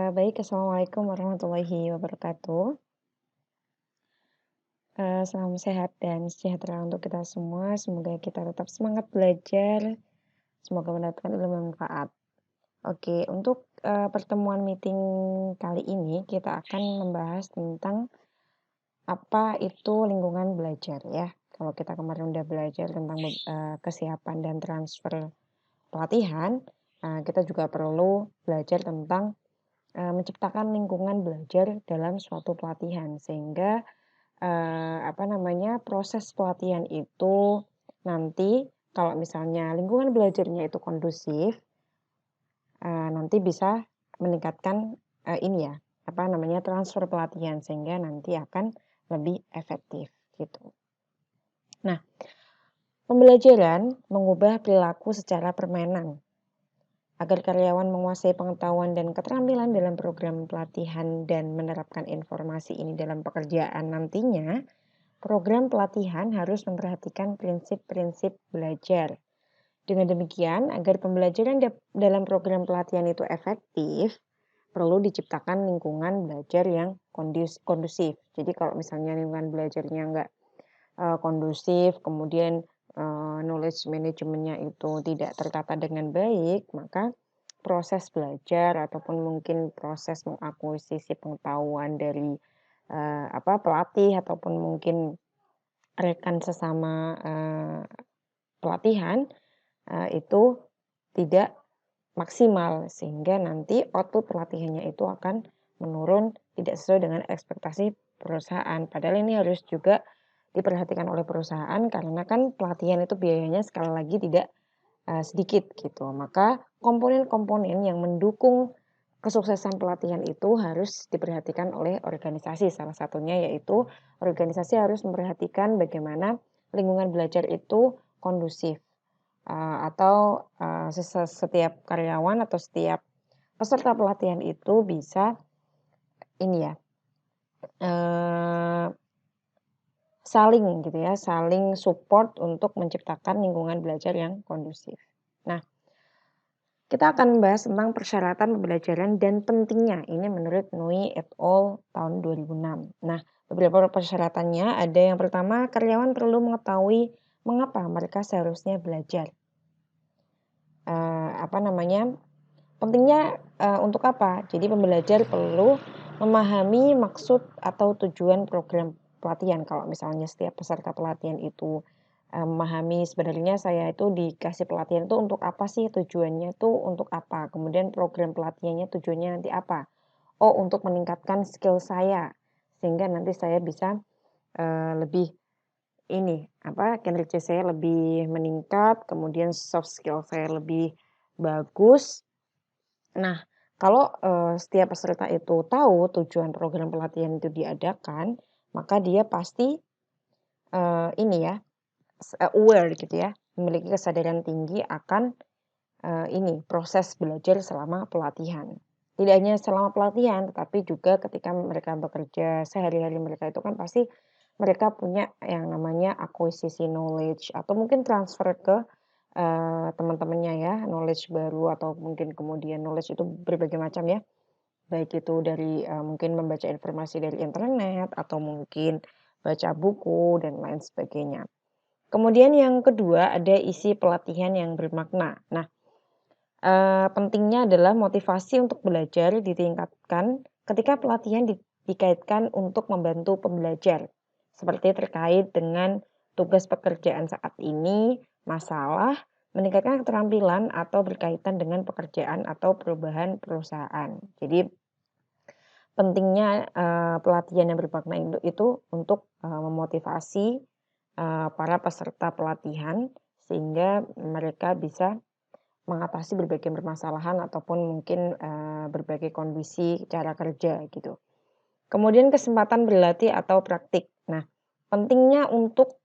Baik, assalamualaikum warahmatullahi wabarakatuh. Salam sehat dan sejahtera untuk kita semua. Semoga kita tetap semangat belajar, semoga mendapatkan ilmu yang bermanfaat. Oke, untuk pertemuan meeting kali ini kita akan membahas tentang apa itu lingkungan belajar ya. Kalau kita kemarin udah belajar tentang kesiapan dan transfer pelatihan, kita juga perlu belajar tentang menciptakan lingkungan belajar dalam suatu pelatihan sehingga proses pelatihan itu nanti kalau misalnya lingkungan belajarnya itu kondusif, nanti bisa meningkatkan, transfer pelatihan sehingga nanti akan lebih efektif gitu. Nah, pembelajaran mengubah perilaku secara permainan. Agar karyawan menguasai pengetahuan dan keterampilan dalam program pelatihan dan menerapkan informasi ini dalam pekerjaan nantinya, program pelatihan harus memperhatikan prinsip-prinsip belajar. Dengan demikian, agar pembelajaran dalam program pelatihan itu efektif, perlu diciptakan lingkungan belajar yang kondusif. Jadi kalau misalnya lingkungan belajarnya nggak kondusif, kemudian knowledge manajemennya itu tidak tertata dengan baik, maka proses belajar ataupun mungkin proses mengakuisisi pengetahuan dari pelatih ataupun mungkin rekan sesama pelatihan itu tidak maksimal sehingga nanti output pelatihannya itu akan menurun tidak sesuai dengan ekspektasi perusahaan. Padahal ini harus juga diperhatikan oleh perusahaan karena kan pelatihan itu biayanya sekali lagi tidak sedikit gitu. Maka komponen-komponen yang mendukung kesuksesan pelatihan itu harus diperhatikan oleh organisasi. Salah satunya yaitu organisasi harus memperhatikan bagaimana lingkungan belajar itu kondusif. Atau setiap karyawan atau setiap peserta pelatihan itu bisa saling gitu ya, saling support untuk menciptakan lingkungan belajar yang kondusif. Nah, kita akan membahas tentang persyaratan pembelajaran dan pentingnya. Ini menurut Nui et al. Tahun 2006. Nah, beberapa persyaratannya ada yang pertama, karyawan perlu mengetahui mengapa mereka seharusnya belajar. Pentingnya untuk apa? Jadi pembelajar perlu memahami maksud atau tujuan program pelatihan. Kalau misalnya setiap peserta pelatihan itu memahami sebenarnya saya itu dikasih pelatihan itu untuk apa sih, tujuannya itu untuk apa, kemudian program pelatihannya tujuannya nanti apa. Oh, untuk meningkatkan skill saya sehingga nanti saya bisa lebih kinerja saya lebih meningkat, kemudian soft skill saya lebih bagus. Nah, kalau setiap peserta itu tahu tujuan program pelatihan itu diadakan, maka dia pasti aware gitu ya, memiliki kesadaran tinggi akan proses belajar selama pelatihan. Tidak hanya selama pelatihan, tetapi juga ketika mereka bekerja sehari-hari mereka itu kan pasti mereka punya yang namanya akuisisi knowledge atau mungkin transfer ke teman-temannya ya, knowledge baru atau mungkin kemudian knowledge itu berbagai macam ya. Baik itu dari mungkin membaca informasi dari internet atau mungkin baca buku dan lain sebagainya. Kemudian yang kedua ada isi pelatihan yang bermakna. Nah, pentingnya adalah motivasi untuk belajar ditingkatkan ketika pelatihan dikaitkan untuk membantu pembelajar. Seperti terkait dengan tugas pekerjaan saat ini, masalah, meningkatkan keterampilan atau berkaitan dengan pekerjaan atau perubahan perusahaan. Jadi pentingnya pelatihan yang bermakna itu untuk memotivasi para peserta pelatihan sehingga mereka bisa mengatasi berbagai permasalahan ataupun mungkin berbagai kondisi cara kerja gitu. Kemudian kesempatan berlatih atau praktik. Nah, pentingnya untuk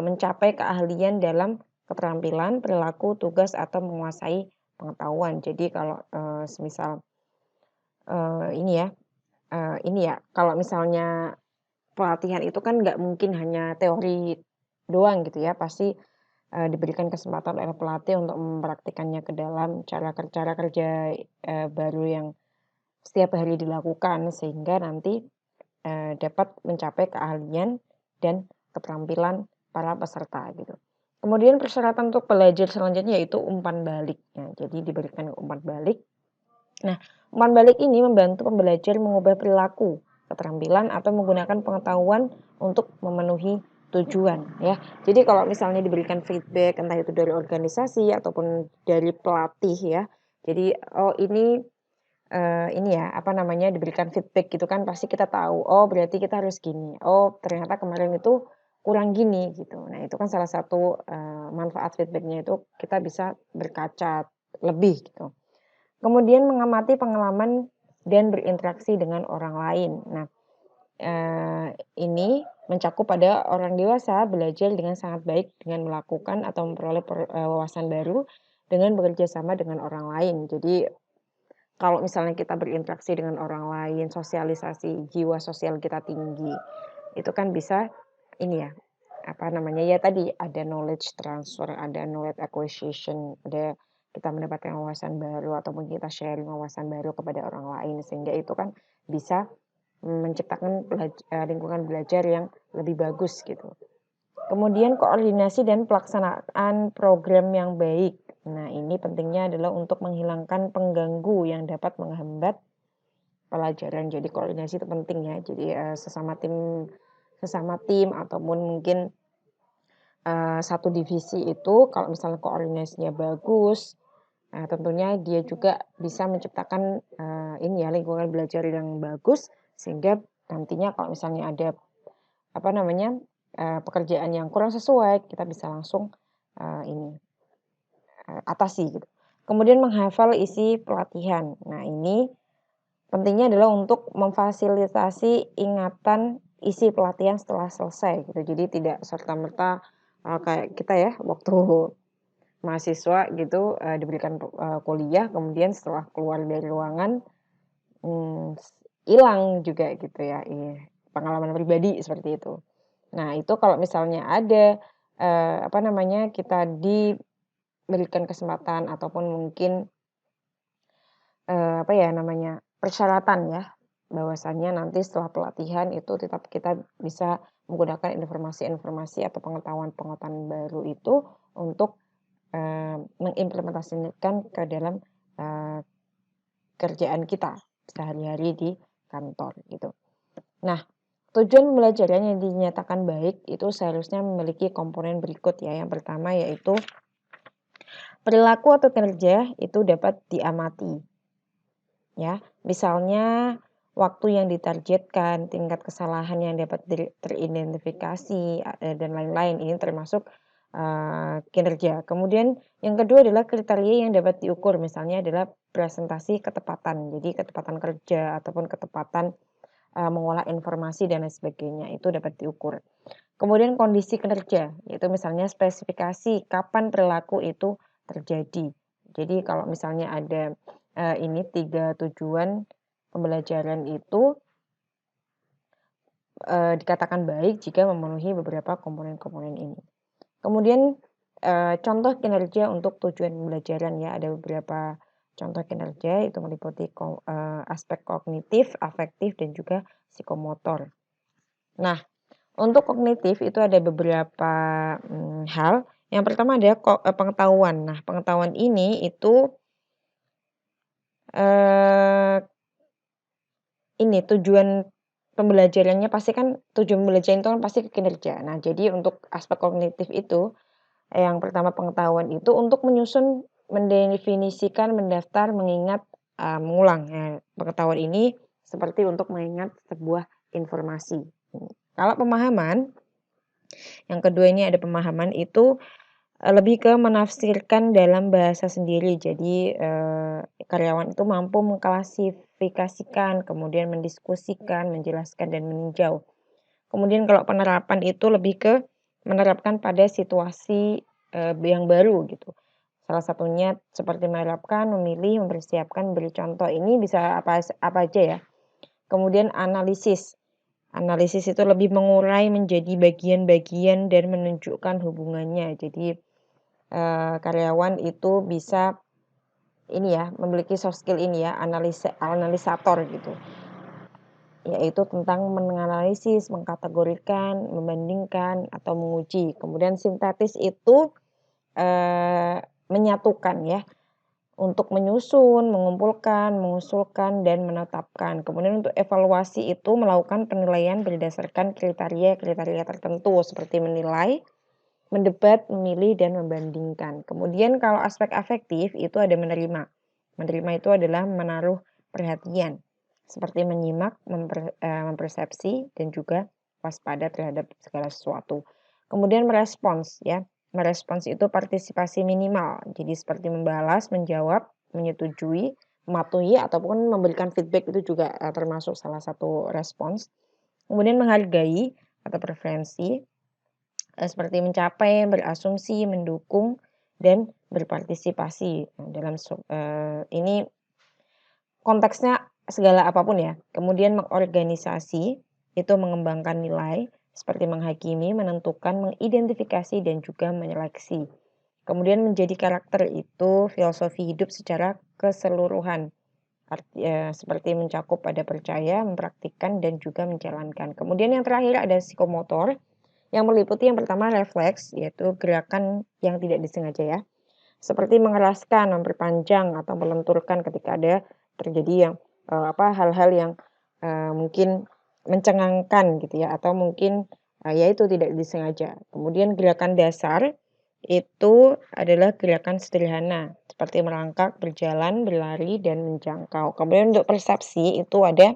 mencapai keahlian dalam keterampilan, perilaku, tugas atau menguasai pengetahuan. Jadi kalau semisal kalau misalnya pelatihan itu kan nggak mungkin hanya teori doang gitu ya, pasti diberikan kesempatan oleh pelatih untuk mempraktikannya ke dalam cara kerja baru yang setiap hari dilakukan sehingga nanti, dapat mencapai keahlian dan keterampilan para peserta gitu. Kemudian persyaratan untuk belajar selanjutnya yaitu umpan balik. Nah, jadi diberikan umpan balik. Nah, umpan balik ini membantu pembelajar mengubah perilaku, keterampilan, atau menggunakan pengetahuan untuk memenuhi tujuan ya. Jadi kalau misalnya diberikan feedback entah itu dari organisasi ataupun dari pelatih ya. Jadi oh ini ya apa namanya diberikan feedback gitu kan pasti kita tahu oh berarti kita harus gini. Oh ternyata kemarin itu kurang gini gitu. Nah, itu kan salah satu manfaat feedbacknya itu kita bisa berkaca lebih gitu. Kemudian mengamati pengalaman dan berinteraksi dengan orang lain. Nah, ini mencakup pada orang dewasa belajar dengan sangat baik dengan melakukan atau memperoleh wawasan baru dengan bekerja sama dengan orang lain. Jadi kalau misalnya kita berinteraksi dengan orang lain, sosialisasi, jiwa sosial kita tinggi, itu kan bisa ini ya, apa namanya, ya tadi ada knowledge transfer, ada knowledge acquisition, ada kita mendapatkan wawasan baru ataupun kita sharing wawasan baru kepada orang lain sehingga itu kan bisa menciptakan lingkungan belajar yang lebih bagus gitu. Kemudian koordinasi dan pelaksanaan program yang baik. Nah, ini pentingnya adalah untuk menghilangkan pengganggu yang dapat menghambat pelajaran. Jadi koordinasi itu penting ya. Jadi sesama tim ataupun mungkin satu divisi itu kalau misalnya koordinasinya bagus, tentunya dia juga bisa menciptakan ini ya lingkungan belajar yang bagus sehingga nantinya kalau misalnya ada apa namanya pekerjaan yang kurang sesuai kita bisa langsung ini atasi gitu. Kemudian menghafal isi pelatihan. Nah ini pentingnya adalah untuk memfasilitasi ingatan isi pelatihan setelah selesai gitu. Jadi tidak serta-merta kayak kita ya waktu mahasiswa gitu diberikan kuliah kemudian setelah keluar dari ruangan hilang juga gitu ya. Pengalaman pribadi seperti itu. Nah, itu kalau misalnya ada apa namanya kita diberikan kesempatan ataupun mungkin apa ya namanya persyaratan ya bahwasannya nanti setelah pelatihan itu tetap kita bisa menggunakan informasi-informasi atau pengetahuan-pengetahuan baru itu untuk mengimplementasikan ke dalam kerjaan kita sehari-hari di kantor gitu. Nah, tujuan pembelajaran yang dinyatakan baik itu seharusnya memiliki komponen berikut ya. Yang pertama yaitu perilaku atau kinerja itu dapat diamati. Ya, misalnya waktu yang ditargetkan, tingkat kesalahan yang dapat teridentifikasi dan lain-lain ini termasuk kinerja. Kemudian yang kedua adalah kriteria yang dapat diukur, misalnya adalah presentasi ketepatan. Jadi ketepatan kerja ataupun ketepatan mengolah informasi dan lain sebagainya itu dapat diukur. Kemudian kondisi kinerja, yaitu misalnya spesifikasi kapan perilaku itu terjadi. Jadi kalau misalnya ada ini 3 tujuan pembelajaran itu dikatakan baik jika memenuhi beberapa komponen-komponen ini. Kemudian contoh kinerja untuk tujuan pembelajaran ya, ada beberapa contoh kinerja itu meliputi aspek kognitif, afektif, dan juga psikomotor. Nah, untuk kognitif itu ada beberapa hal. Yang pertama ada pengetahuan. Nah, pengetahuan ini itu ini tujuan pembelajarannya pasti kan tujuan pembelajaran itu kan pasti ke kinerja. Nah, jadi untuk aspek kognitif itu yang pertama pengetahuan itu untuk menyusun, mendefinisikan, mendaftar, mengingat, mengulang. Nah, pengetahuan ini seperti untuk mengingat sebuah informasi. Kalau pemahaman, yang kedua ini ada pemahaman itu lebih ke menafsirkan dalam bahasa sendiri. Jadi karyawan itu mampu mengklasifikasikan, kemudian mendiskusikan, menjelaskan, dan meninjau. Kemudian kalau penerapan itu lebih ke menerapkan pada situasi yang baru gitu. Salah satunya seperti menerapkan, memilih, mempersiapkan, beri contoh. Ini bisa apa aja ya. Kemudian analisis. Analisis itu lebih mengurai menjadi bagian-bagian dan menunjukkan hubungannya. Jadi karyawan itu bisa ini ya, memiliki soft skill ini ya, analisator gitu. Yaitu tentang menganalisis, mengkategorikan, membandingkan, atau menguji. Kemudian sintetis itu menyatukan ya, untuk menyusun, mengumpulkan, mengusulkan, dan menetapkan. Kemudian untuk evaluasi itu melakukan penilaian berdasarkan kriteria-kriteria tertentu seperti menilai, mendebat, memilih, dan membandingkan. Kemudian kalau aspek afektif itu ada menerima. Menerima itu adalah menaruh perhatian, seperti menyimak, mempersepsi, dan juga waspada terhadap segala sesuatu. Kemudian merespons ya. Merespons itu partisipasi minimal. Jadi seperti membalas, menjawab, menyetujui, mematuhi, ataupun memberikan feedback itu juga termasuk salah satu respons. Kemudian menghargai atau preferensi, seperti mencapai, berasumsi, mendukung, dan berpartisipasi. Nah, dalam ini konteksnya segala apapun ya. Kemudian mengorganisasi, itu mengembangkan nilai, seperti menghakimi, menentukan, mengidentifikasi, dan juga menyeleksi. Kemudian menjadi karakter itu filosofi hidup secara keseluruhan. Seperti mencakup pada percaya, mempraktikkan, dan juga menjalankan. Kemudian yang terakhir ada psikomotor, yang meliputi yang pertama refleks, yaitu gerakan yang tidak disengaja ya. Seperti mengeraskan, memperpanjang, atau melenturkan ketika ada terjadi yang hal-hal yang mungkin mencengangkan gitu ya, atau mungkin ya itu tidak disengaja. Kemudian gerakan dasar itu adalah gerakan sederhana seperti merangkak, berjalan, berlari, dan menjangkau. Kemudian untuk persepsi itu ada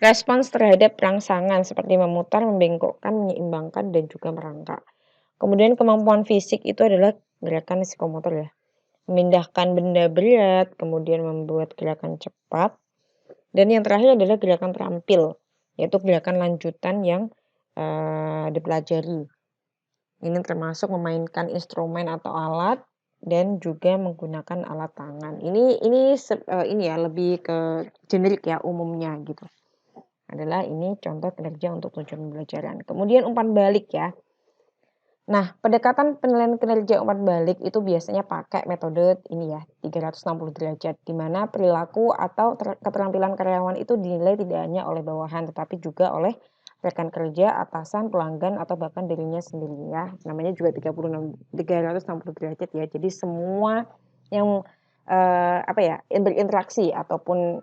respons terhadap rangsangan seperti memutar, membengkokkan, menyeimbangkan, dan juga merangkak. Kemudian kemampuan fisik itu adalah gerakan psikomotor ya. Memindahkan benda berat, kemudian membuat gerakan cepat. Dan yang terakhir adalah gerakan terampil, yaitu gerakan lanjutan yang dipelajari. Ini termasuk memainkan instrumen atau alat dan juga menggunakan alat tangan. Ini ya lebih ke generik ya umumnya gitu. Adalah ini contoh kinerja untuk tujuan pembelajaran. Kemudian umpan balik ya. Nah, pendekatan penilaian kinerja umpan balik itu biasanya pakai metode ini ya, 360 derajat, di mana perilaku atau keterampilan karyawan itu dinilai tidak hanya oleh bawahan, tetapi juga oleh rekan kerja, atasan, pelanggan, atau bahkan dirinya sendiri ya. Namanya juga 360 derajat ya. Jadi semua yang berinteraksi ataupun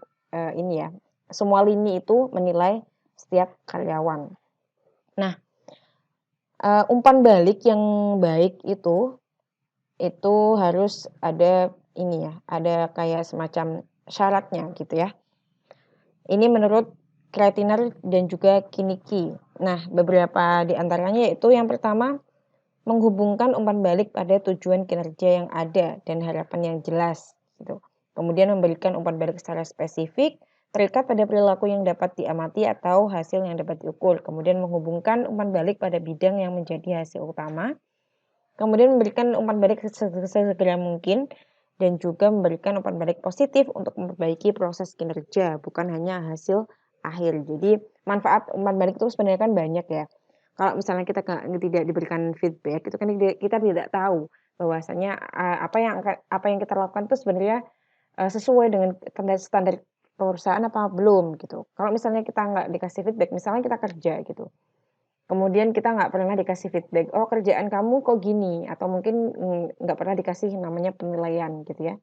ini ya, semua lini itu menilai setiap karyawan. Nah, umpan balik yang baik itu harus ada ini ya, ada kayak semacam syaratnya gitu ya. Ini menurut Kreitiner dan juga Kiniki. Nah, beberapa di antaranya yaitu yang pertama, menghubungkan umpan balik pada tujuan kinerja yang ada dan harapan yang jelas gitu. Kemudian memberikan umpan balik secara spesifik, terikat pada perilaku yang dapat diamati atau hasil yang dapat diukur. Kemudian menghubungkan umpan balik pada bidang yang menjadi hasil utama. Kemudian memberikan umpan balik sesegera mungkin dan juga memberikan umpan balik positif untuk memperbaiki proses kinerja, bukan hanya hasil akhir. Jadi manfaat umpan balik itu sebenarnya kan banyak ya. Kalau misalnya kita tidak diberikan feedback, itu kan kita tidak tahu bahwasanya apa yang kita lakukan itu sebenarnya sesuai dengan standar perusahaan apa belum gitu. Kalau misalnya kita nggak dikasih feedback, misalnya kita kerja gitu, kemudian kita nggak pernah dikasih feedback, oh kerjaan kamu kok gini, atau mungkin nggak pernah dikasih namanya penilaian gitu ya.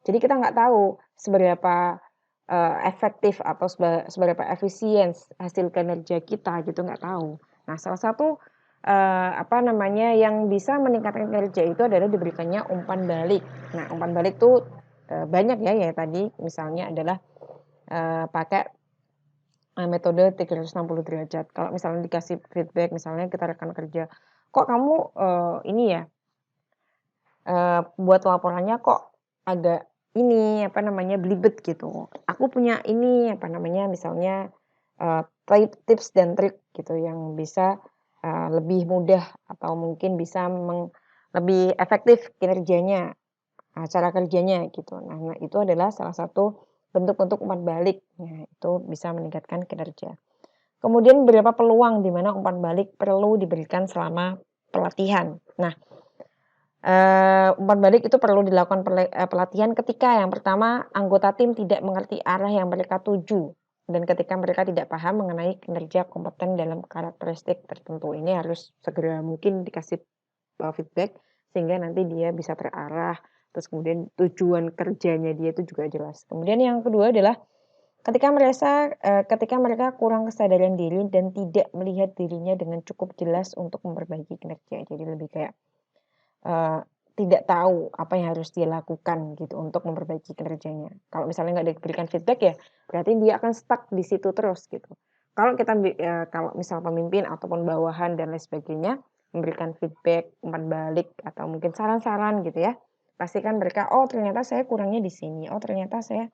Jadi kita nggak tahu seberapa efektif atau seberapa efisien hasil kinerja kita gitu, nggak tahu. Nah, salah satu yang bisa meningkatkan kinerja itu adalah diberikannya umpan balik. Nah, umpan balik tuh banyak ya tadi misalnya adalah pakai metode 360 derajat. Kalau misalnya dikasih feedback, misalnya kita rekan kerja, kok kamu ini ya buat laporannya kok agak ini belibet gitu. Aku punya ini misalnya tips dan trik gitu yang bisa lebih mudah atau mungkin bisa lebih efektif kinerjanya, cara kerjanya gitu. Nah, itu adalah salah satu bentuk-bentuk umpan balik. Nah, itu bisa meningkatkan kinerja. Kemudian beberapa peluang di mana umpan balik perlu diberikan selama pelatihan. Nah, Umpan balik itu perlu dilakukan pelatihan ketika yang pertama anggota tim tidak mengerti arah yang mereka tuju dan ketika mereka tidak paham mengenai kinerja kompeten dalam karakteristik tertentu. Ini harus segera mungkin dikasih feedback sehingga nanti dia bisa terarah, terus kemudian tujuan kerjanya dia itu juga jelas. Kemudian yang kedua adalah ketika mereka kurang kesadaran diri dan tidak melihat dirinya dengan cukup jelas untuk memperbaiki kinerja. Jadi lebih kayak eee, tidak tahu apa yang harus dia lakukan gitu untuk memperbaiki kinerjanya. Kalau misalnya nggak diberikan feedback ya berarti dia akan stuck di situ terus gitu. Kalau misal pemimpin ataupun bawahan dan lain sebagainya memberikan feedback, umpan balik atau mungkin saran-saran gitu ya, pastikan mereka, "Oh ternyata saya kurangnya di sini, oh ternyata saya,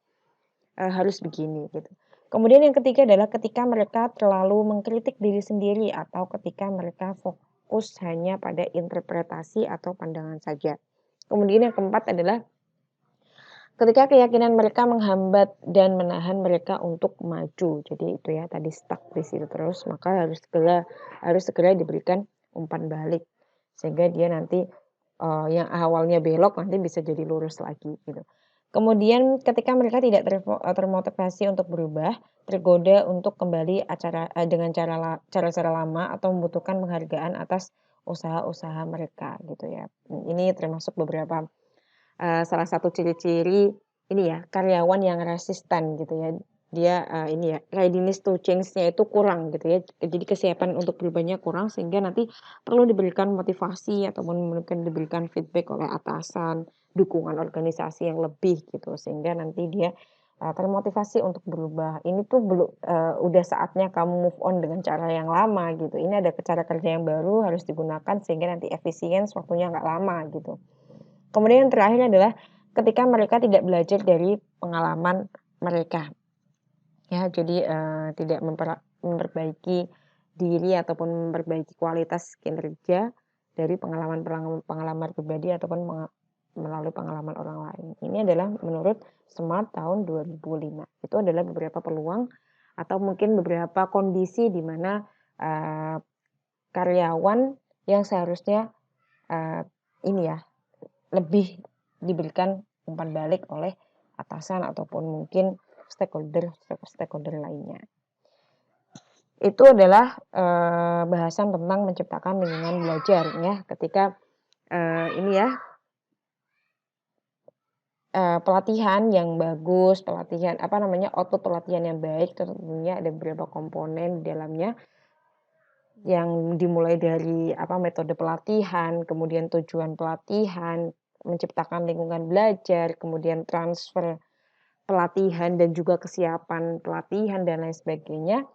harus begini," gitu. Kemudian yang ketiga adalah ketika mereka terlalu mengkritik diri sendiri atau ketika mereka fokus hanya pada interpretasi atau pandangan saja. Kemudian yang keempat adalah ketika keyakinan mereka menghambat dan menahan mereka untuk maju. Jadi itu ya tadi stuck di situ terus, maka harus segera diberikan umpan balik. Sehingga dia nanti, yang awalnya belok nanti bisa jadi lurus lagi gitu. Kemudian ketika mereka tidak termotivasi untuk berubah, tergoda untuk kembali dengan cara-cara lama atau membutuhkan penghargaan atas usaha-usaha mereka gitu ya. Ini termasuk salah satu ciri-ciri ini ya, karyawan yang resisten gitu ya. Dia, ini ya, readiness to change-nya itu kurang gitu ya. Jadi kesiapan untuk berubahnya kurang sehingga nanti perlu diberikan motivasi ataupun mungkin diberikan feedback oleh atasan, dukungan organisasi yang lebih gitu sehingga nanti dia, termotivasi untuk berubah. Ini tuh udah saatnya kamu move on dengan cara yang lama gitu. Ini ada cara kerja yang baru harus digunakan sehingga nanti efisien waktunya nggak lama gitu. Kemudian yang terakhir adalah ketika mereka tidak belajar dari pengalaman mereka, ya. Jadi, tidak memperbaiki diri ataupun memperbaiki kualitas kinerja dari pengalaman pribadi ataupun melalui pengalaman orang lain. Ini adalah menurut SMART tahun 2005. Itu adalah beberapa peluang atau mungkin beberapa kondisi di mana, eee, karyawan yang seharusnya, eee, ini ya lebih diberikan umpan balik oleh atasan ataupun mungkin stakeholder lainnya. Itu adalah, bahasan tentang menciptakan lingkungan belajar ya ketika, ini ya, pelatihan yang bagus, output pelatihan yang baik tentunya ada beberapa komponen di dalamnya yang dimulai dari metode pelatihan, kemudian tujuan pelatihan, menciptakan lingkungan belajar, kemudian transfer pelatihan dan juga kesiapan pelatihan dan lain sebagainya,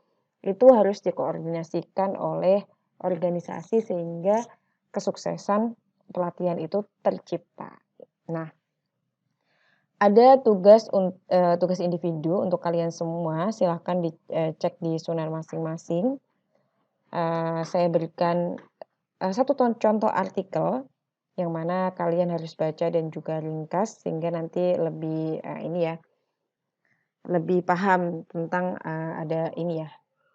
itu harus dikoordinasikan oleh organisasi sehingga kesuksesan pelatihan itu tercipta. Nah, ada tugas individu untuk kalian semua, silahkan dicek di Sunar masing-masing. Saya berikan, satu contoh artikel yang mana kalian harus baca dan juga ringkas sehingga nanti lebih, lebih paham tentang, ada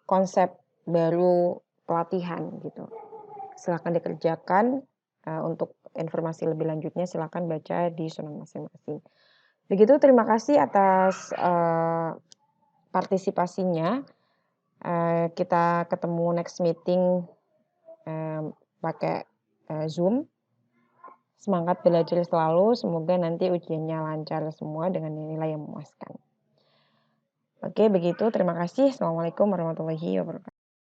konsep baru pelatihan gitu. Silakan dikerjakan, untuk informasi lebih lanjutnya silakan baca di Sunar masing-masing. Begitu, terima kasih atas, partisipasinya. Kita ketemu next meeting, pakai, Zoom. Semangat belajar selalu, semoga nanti ujiannya lancar semua dengan nilai yang memuaskan. Oke begitu, terima kasih. Assalamualaikum warahmatullahi wabarakatuh.